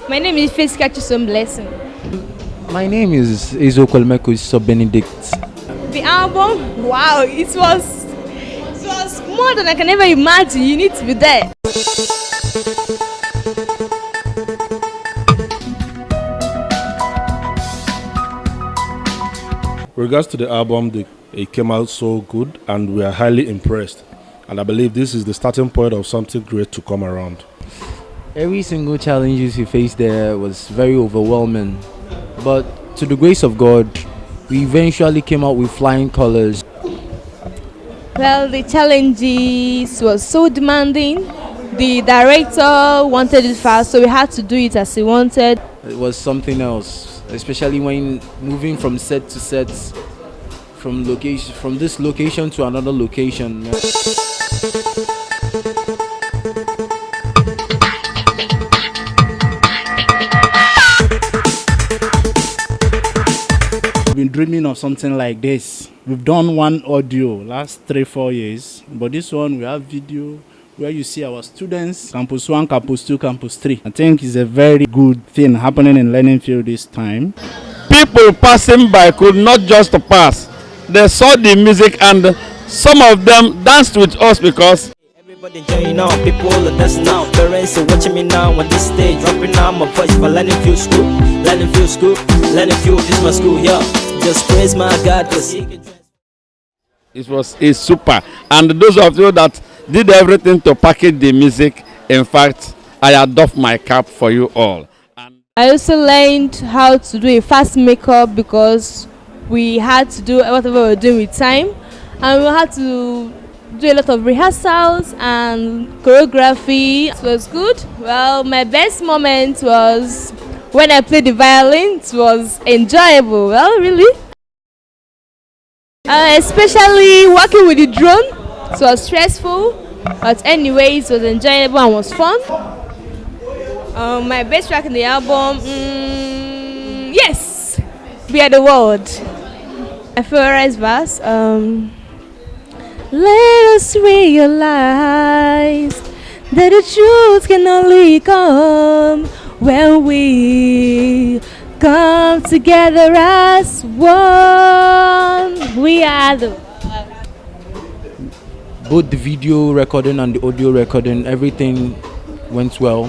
My name is Face Catch Some Blessing. My name is Ezokwelmeko Sub Benedict. The album, wow, it was more than I can ever imagine. You need to be there. With regards to the album, it came out so good and we are highly impressed. And I believe this is the starting point of something great to come around. Every single challenge we faced there was very overwhelming. But to the grace of God, we eventually came out with flying colors. Well, the challenges was so demanding. The director wanted it fast, so we had to do it as he wanted. It was something else, especially when moving from set to set, from this location to another location. We've been dreaming of something like this. We've done one audio last 3-4 years, but this one we have video where you see our students, Campus 1, Campus 2, Campus 3. I think it's a very good thing happening in learning field this time. People passing by could not just pass. They saw the music and some of them danced with us because everybody join on, people are dancing now. Parents are watching me now on this stage, dropping out my voice for learning field school. Learning field school, learning field is my school, yeah. Just praise my God, cause he can. it's super. And those of you that did everything to package the music, in fact, I adopt my cap for you all. And I also learned how to do a fast makeup because we had to do whatever we were doing with time, and we had to do a lot of rehearsals and choreography. It was good. Well, my best moment was when I played the violin. It was enjoyable. Well, really. Especially working with the drone. It was stressful, but anyway, it was enjoyable and was fun. My best track in the album, yes, We Are the World. My favorite verse, let us realize that the truth can only come when we come together as one. We are the Both the video recording and the audio recording, everything went well.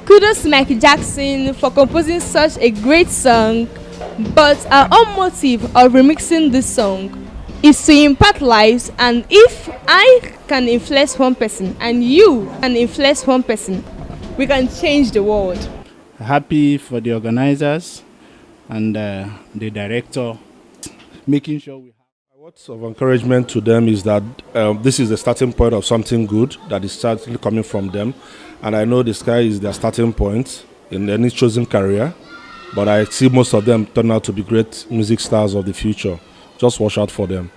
Kudos to Michael Jackson for composing such a great song, but our own motive of remixing this song is to impact lives, and if I can influence one person and you can influence one person, we can change the world. Happy for the organizers and the director, making sure we have. Words of encouragement to them is that this is the starting point of something good that is certainly coming from them. And I know the sky is their starting point in any chosen career, but I see most of them turn out to be great music stars of the future. Just watch out for them.